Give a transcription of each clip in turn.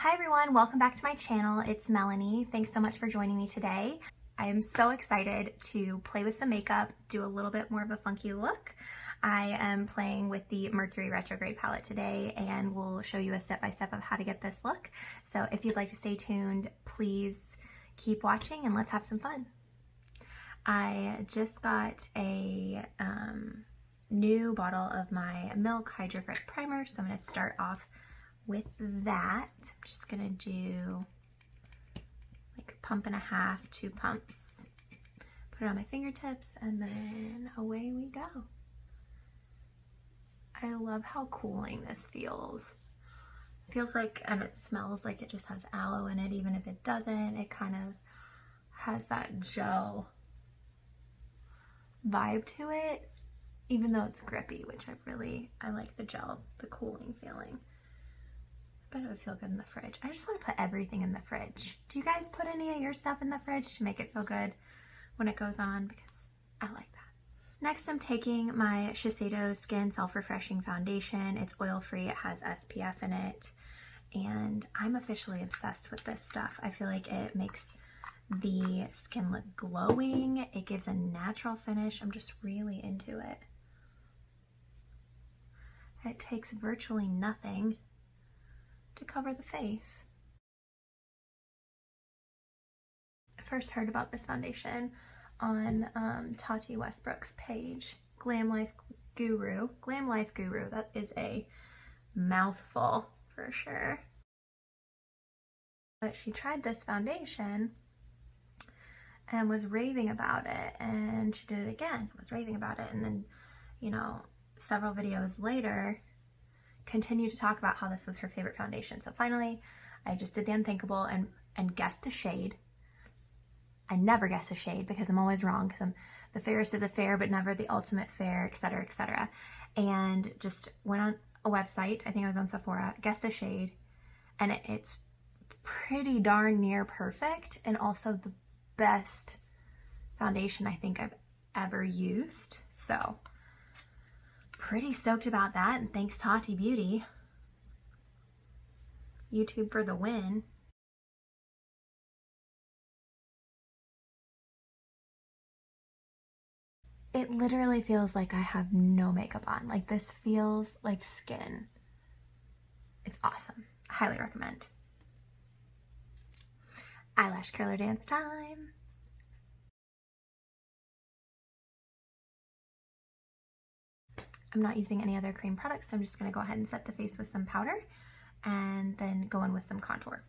Hi everyone, welcome back to my channel. It's Melanie. Thanks so much for joining me today. I am so excited to play with some makeup, do a little bit more of a funky look. I am playing with the Mercury Retrograde palette today and we'll show you a step-by-step of how to get this look. So if you'd like to stay tuned, please keep watching and let's have some fun. I just got a new bottle of my Milk Hydro Grit Primer, so I'm going to start off with that. I'm just gonna do like a pump and a half, 2 pumps. Put it on my fingertips and then away we go. I love how cooling this feels. It feels like, and it smells like it just has aloe in it, even if it doesn't. It kind of has that gel vibe to it, even though it's grippy, which I like the gel, the cooling feeling. I bet it would feel good in the fridge. I just want to put everything in the fridge. Do you guys put any of your stuff in the fridge to make it feel good when it goes on? Because I like that. Next, I'm taking my Shiseido Skin Self-Refreshing Foundation. It's oil-free, it has SPF in it, and I'm officially obsessed with this stuff. I feel like it makes the skin look glowing. It gives a natural finish. I'm just really into it. It takes virtually nothing to cover the face. I first heard about this foundation on Tati Westbrook's page, Glam Life Guru. That is a mouthful for sure. But she tried this foundation and was raving about it, and she did it again, was raving about it, and then, you know, several videos later continue to talk about how this was her favorite foundation. So finally, I just did the unthinkable and guessed a shade. I never guess a shade because I'm always wrong, because I'm the fairest of the fair, but never the ultimate fair, etc., etc. And just went on a website, I think I was on Sephora, guessed a shade, and it's pretty darn near perfect, and also the best foundation I think I've ever used. So pretty stoked about that, and thanks Tati Beauty. YouTube for the win. It literally feels like I have no makeup on. Like, this feels like skin. It's awesome. Highly recommend. Eyelash curler dance time. I'm not using any other cream products, so I'm just going to go ahead and set the face with some powder and then go in with some contour.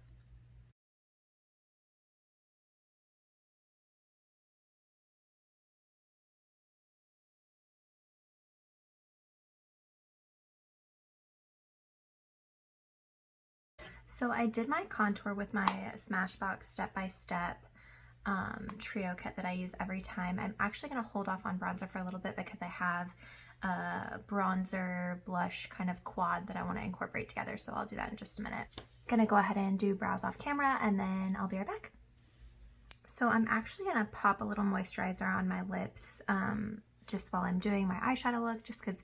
So I did my contour with my Smashbox step-by-step trio kit that I use every time. I'm actually going to hold off on bronzer for a little bit because I have a bronzer blush kind of quad that I want to incorporate together, so I'll do that in just a minute. Gonna go ahead and do brows off camera and then I'll be right back. So I'm actually gonna pop a little moisturizer on my lips just while I'm doing my eyeshadow look, just because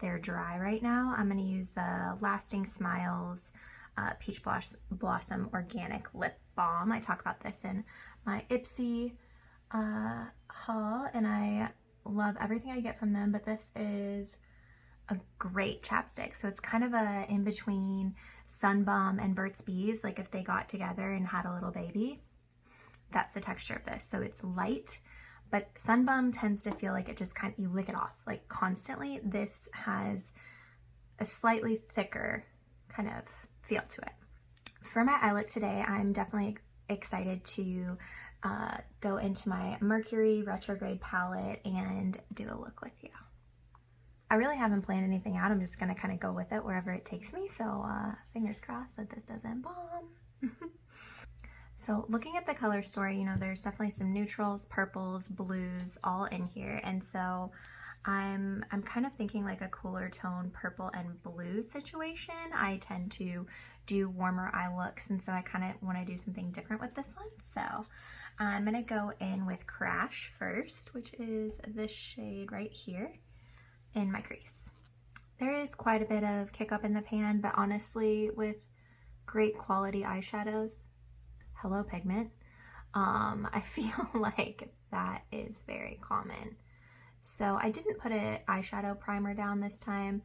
they're dry right now. I'm gonna use the Lasting Smiles Peach Blossom Organic Lip Balm. I talk about this in my Ipsy haul, and I love everything I get from them, but this is a great chapstick. So it's kind of a in between Sun Bum and Burt's Bees, like if they got together and had a little baby. That's the texture of this. So it's light, but Sun Bum tends to feel like it just kind of, you lick it off like constantly. This has a slightly thicker kind of feel to it. For my eye look today, I'm definitely excited to go into my Mercury Retrograde palette and do a look with you. I really haven't planned anything out. I'm just going to kind of go with it wherever it takes me. So fingers crossed that this doesn't bomb. So looking at the color story, you know, there's definitely some neutrals, purples, blues, all in here. And so I'm kind of thinking like a cooler tone purple and blue situation. I tend to do warmer eye looks, and so I kind of want to do something different with this one. So I'm going to go in with Crash first, which is this shade right here in my crease. There is quite a bit of kick up in the pan, but honestly, with great quality eyeshadows. Hello, pigment. I feel like that is very common. So I didn't put an eyeshadow primer down this time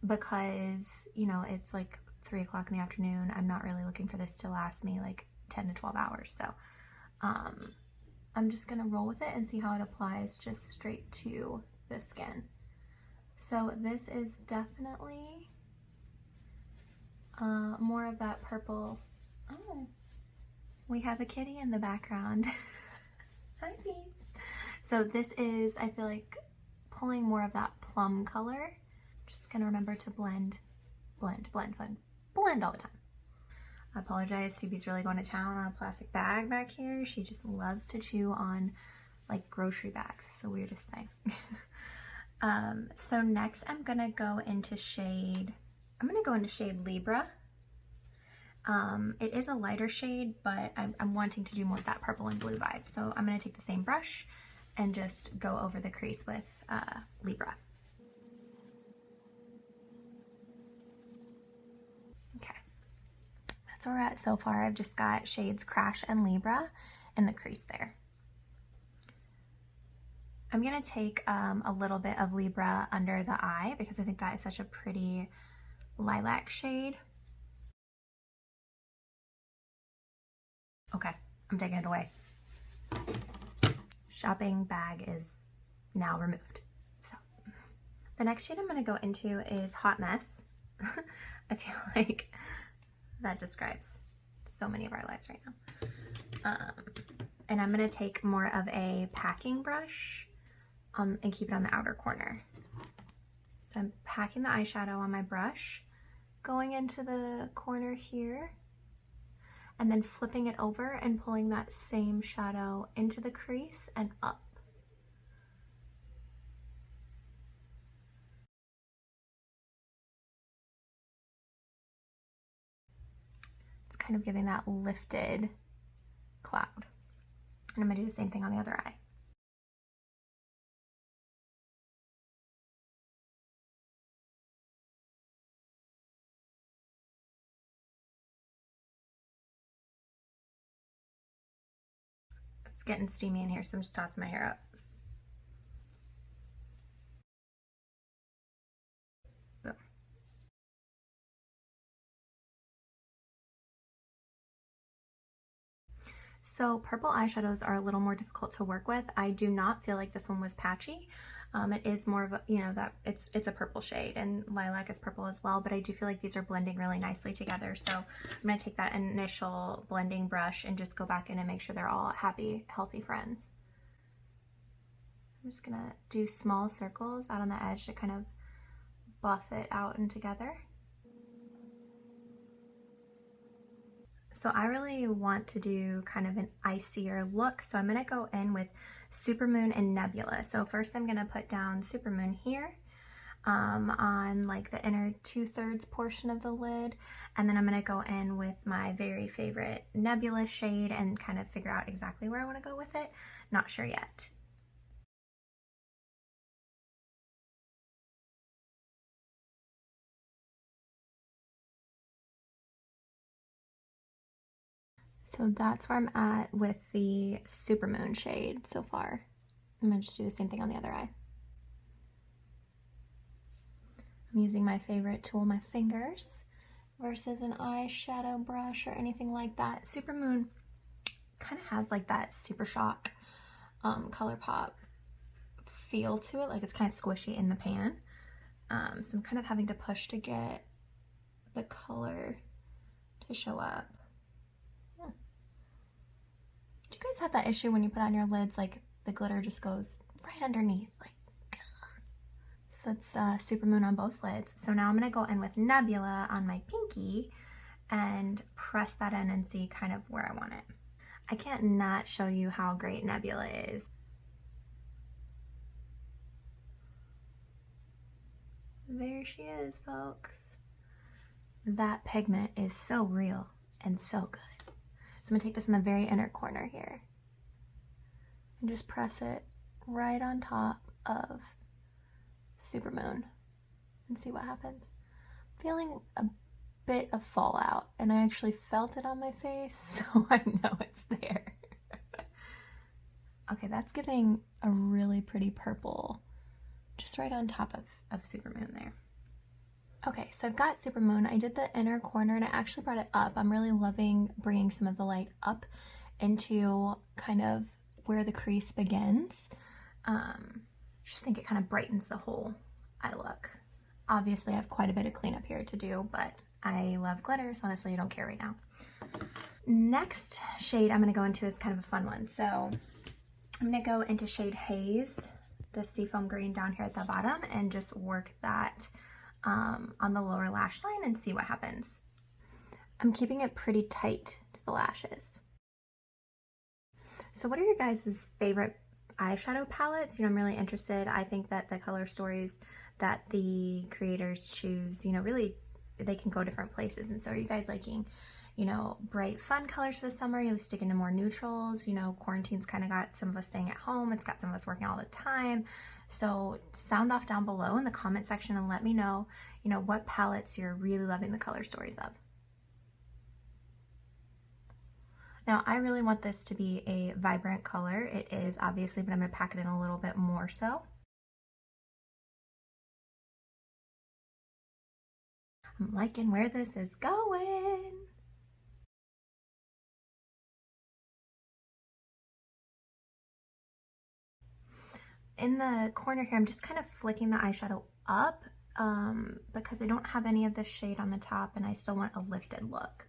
because, you know, it's like 3 o'clock in the afternoon. I'm not really looking for this to last me like 10 to 12 hours. So I'm just gonna roll with it and see how it applies just straight to the skin. So this is definitely more of that purple. Oh, we have a kitty in the background. Hi, peeps. So this is, I feel like, pulling more of that plum color. Just gonna remember to blend all the time. I apologize, Phoebe's really going to town on a plastic bag back here. She just loves to chew on like grocery bags. It's the weirdest thing. So next I'm gonna go into shade Libra. It is a lighter shade, but I'm wanting to do more of that purple and blue vibe. So I'm gonna take the same brush and just go over the crease with Libra. Okay, that's where we're at so far. I've just got shades Crash and Libra in the crease there. I'm gonna take a little bit of Libra under the eye because I think that is such a pretty lilac shade. Okay, I'm taking it away. Shopping bag is now removed. So the next shade I'm gonna go into is Hot Mess. I feel like that describes so many of our lives right now. And I'm gonna take more of a packing brush and keep it on the outer corner. So I'm packing the eyeshadow on my brush, going into the corner here, and then flipping it over and pulling that same shadow into the crease and up. It's kind of giving that lifted cloud. And I'm gonna do the same thing on the other eye. It's getting steamy in here, so I'm just tossing my hair up. Boom. So purple eyeshadows are a little more difficult to work with. I do not feel like this one was patchy. It is more of a, you know, that it's a purple shade, and lilac is purple as well, but I do feel like these are blending really nicely together. So I'm gonna take that initial blending brush and just go back in and make sure they're all happy, healthy friends. I'm just gonna do small circles out on the edge to kind of buff it out and together. So I really want to do kind of an icier look, so I'm gonna go in with Supermoon and Nebula. So first I'm gonna put down Supermoon here on like the inner 2/3 portion of the lid, and then I'm gonna go in with my very favorite Nebula shade and kind of figure out exactly where I wanna go with it. Not sure yet. So that's where I'm at with the Supermoon shade so far. I'm gonna just do the same thing on the other eye. I'm using my favorite tool, my fingers, versus an eyeshadow brush or anything like that. Supermoon kind of has like that Super Shock ColourPop feel to it, like it's kind of squishy in the pan. So I'm kind of having to push to get the color to show up. Do you guys have that issue when you put on your lids, like the glitter just goes right underneath? Like, so that's Supermoon on both lids. So now I'm gonna go in with Nebula on my pinky and press that in and see kind of where I want it. I can't not show you how great Nebula is. There she is, folks. That pigment is so real and so good. So I'm gonna take this in the very inner corner here and just press it right on top of Supermoon and see what happens. Feeling a bit of fallout, and I actually felt it on my face, so I know it's there. Okay, that's giving a really pretty purple, just right on top of Supermoon there. Okay, so I've got Supermoon. I did the inner corner and I actually brought it up. I'm really loving bringing some of the light up into kind of where the crease begins. Just think it kind of brightens the whole eye look. Obviously, I have quite a bit of cleanup here to do, but I love glitter, so honestly, I don't care right now. Next shade I'm going to go into is kind of a fun one. So I'm going to go into shade Haze, the seafoam green down here at the bottom, and just work that on the lower lash line and see what happens. I'm keeping it pretty tight to the lashes. So what are your guys' favorite eyeshadow palettes? You know, I'm really interested. I think that the color stories that the creators choose, you know, really they can go different places. And so are you guys liking, you know, bright fun colors for the summer? You're sticking to more neutrals? You know, quarantine's kind of got some of us staying at home. It's got some of us working all the time. So sound off down below in the comment section and let me know, you know, what palettes you're really loving the color stories of. Now, I really want this to be a vibrant color. It is, obviously, but I'm going to pack it in a little bit more so. I'm liking where this is going. In the corner here, I'm just kind of flicking the eyeshadow up because I don't have any of the shade on the top and I still want a lifted look.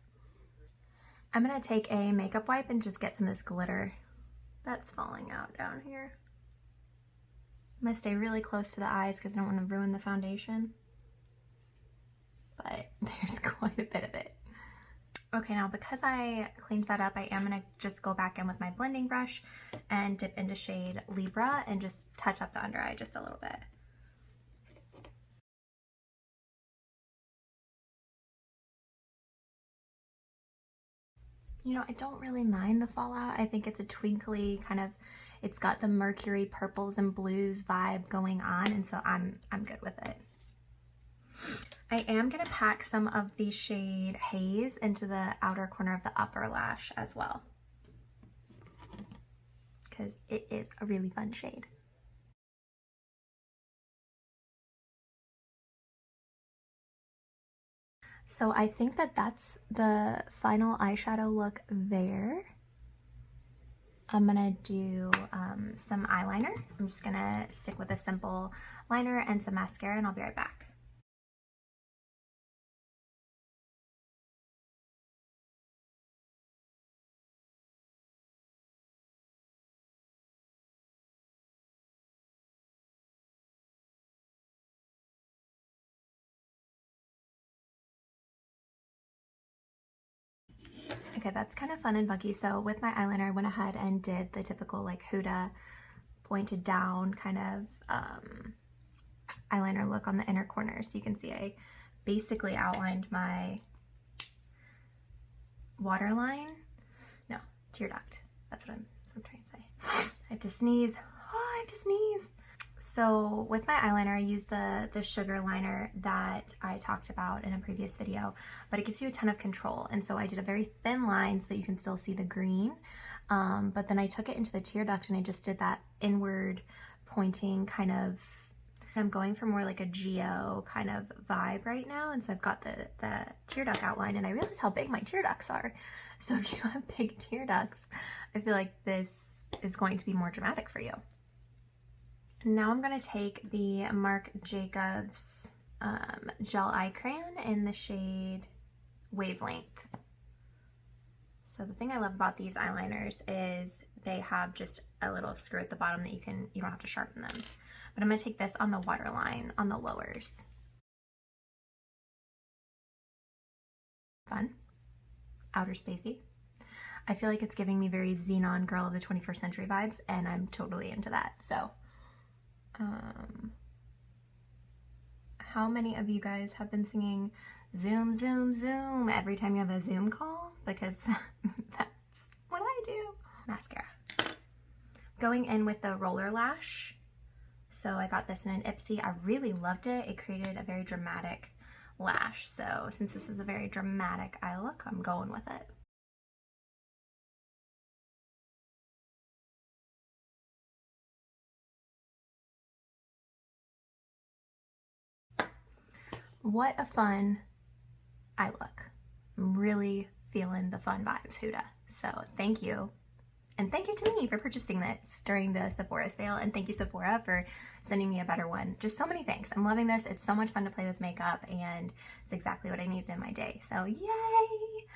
I'm going to take a makeup wipe and just get some of this glitter that's falling out down here. I'm going to stay really close to the eyes because I don't want to ruin the foundation. But there's quite a bit of it. Okay, now because I cleaned that up, I am going to just go back in with my blending brush and dip into shade Libra and just touch up the under eye just a little bit. You know, I don't really mind the fallout. I think it's a twinkly kind of, it's got the mercury purples and blues vibe going on, and so I'm good with it. I am going to pack some of the shade Haze into the outer corner of the upper lash as well, because it is a really fun shade. So I think that that's the final eyeshadow look there. I'm gonna do some eyeliner. I'm just gonna stick with a simple liner and some mascara, and I'll be right back. Okay, that's kind of fun and funky. So with my eyeliner, I went ahead and did the typical like Huda pointed down kind of eyeliner look on the inner corner. So you can see I basically outlined my waterline. No, tear duct. That's what I'm trying to say. I have to sneeze. Oh, I have to sneeze. So with my eyeliner, I use the sugar liner that I talked about in a previous video, but it gives you a ton of control. And so I did a very thin line so that you can still see the green. But then I took it into the tear duct and I just did that inward pointing kind of, I'm going for more like a geo kind of vibe right now. And so I've got the tear duct outline, and I realize how big my tear ducts are. So if you have big tear ducts, I feel like this is going to be more dramatic for you. Now I'm going to take the Marc Jacobs gel eye crayon in the shade Wavelength. So the thing I love about these eyeliners is they have just a little screw at the bottom that you don't have to sharpen them. But I'm going to take this on the waterline on the lowers. Fun. Outer spacey. I feel like it's giving me very Zenon Girl of the 21st century vibes, and I'm totally into that. So how many of you guys have been singing Zoom, Zoom, Zoom every time you have a Zoom call? Because that's what I do. Mascara. Going in with the roller lash. So I got this in an Ipsy. I really loved it. It created a very dramatic lash. So since this is a very dramatic eye look, I'm going with it. What a fun eye look. I'm really feeling the fun vibes, Huda. So thank you. And thank you to me for purchasing this during the Sephora sale. And thank you, Sephora, for sending me a better one. Just so many things. I'm loving this. It's so much fun to play with makeup, and it's exactly what I needed in my day. So yay!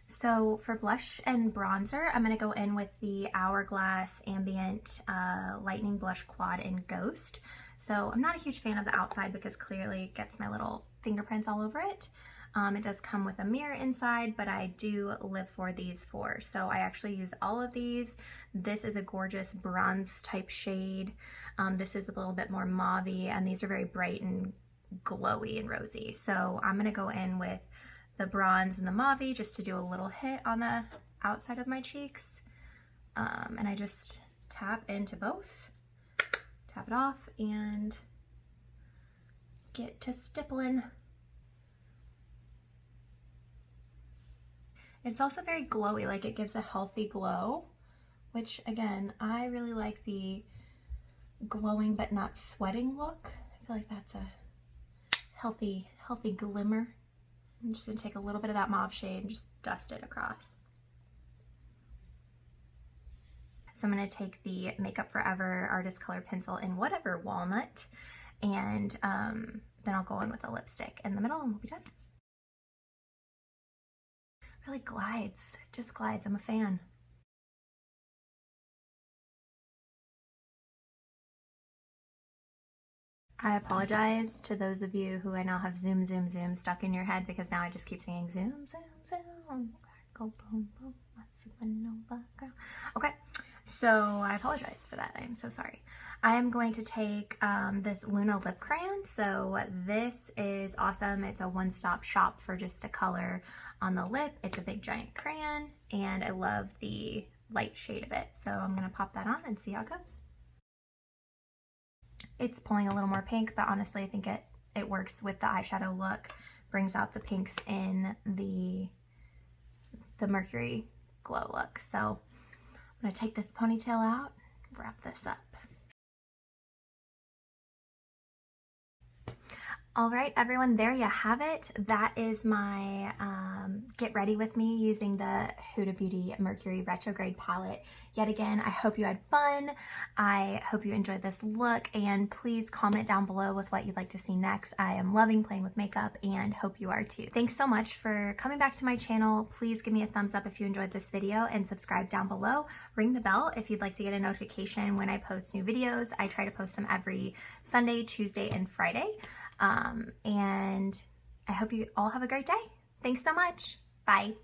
So for blush and bronzer, I'm going to go in with the Hourglass Ambient Lightning Blush Quad in Ghost. So I'm not a huge fan of the outside because clearly it gets my little fingerprints all over it. It does come with a mirror inside, but I do live for these four. So I actually use all of these. This is a gorgeous bronze type shade. This is a little bit more mauve-y, and these are very bright and glowy and rosy. So I'm gonna go in with the bronze and the mauve just to do a little hit on the outside of my cheeks. And I just tap into both, tap it off, and get to stippling. It's also very glowy, like it gives a healthy glow, which again, I really like the glowing but not sweating look. I feel like that's a healthy glimmer. I'm just gonna take a little bit of that mauve shade and just dust it across. So I'm gonna take the Makeup Forever Artist Color Pencil in whatever walnut, and then I'll go in with a lipstick in the middle and we'll be done. Really glides, just glides. I'm a fan. I apologize to those of you who I now have zoom, zoom, zoom stuck in your head, because now I just keep saying zoom, zoom, zoom. Go boom, boom, supernova girl. Okay, so I apologize for that. I am so sorry. I am going to take this Luna lip crayon. So this is awesome. It's a one-stop shop for just a color on the lip. It's a big giant crayon, and I love the light shade of it. So I'm gonna pop that on and see how it goes. It's pulling a little more pink, but honestly I think it works with the eyeshadow look, brings out the pinks in the Mercury glow look. So I'm gonna take this ponytail out, wrap this up. All right, everyone, there you have it. That is my get ready with me using the Huda Beauty Mercury Retrograde palette. Yet again, I hope you had fun. I hope you enjoyed this look, and please comment down below with what you'd like to see next. I am loving playing with makeup and hope you are too. Thanks so much for coming back to my channel. Please give me a thumbs up if you enjoyed this video and subscribe down below. Ring the bell if you'd like to get a notification when I post new videos. I try to post them every Sunday, Tuesday, and Friday. And I hope you all have a great day. Thanks so much. Bye.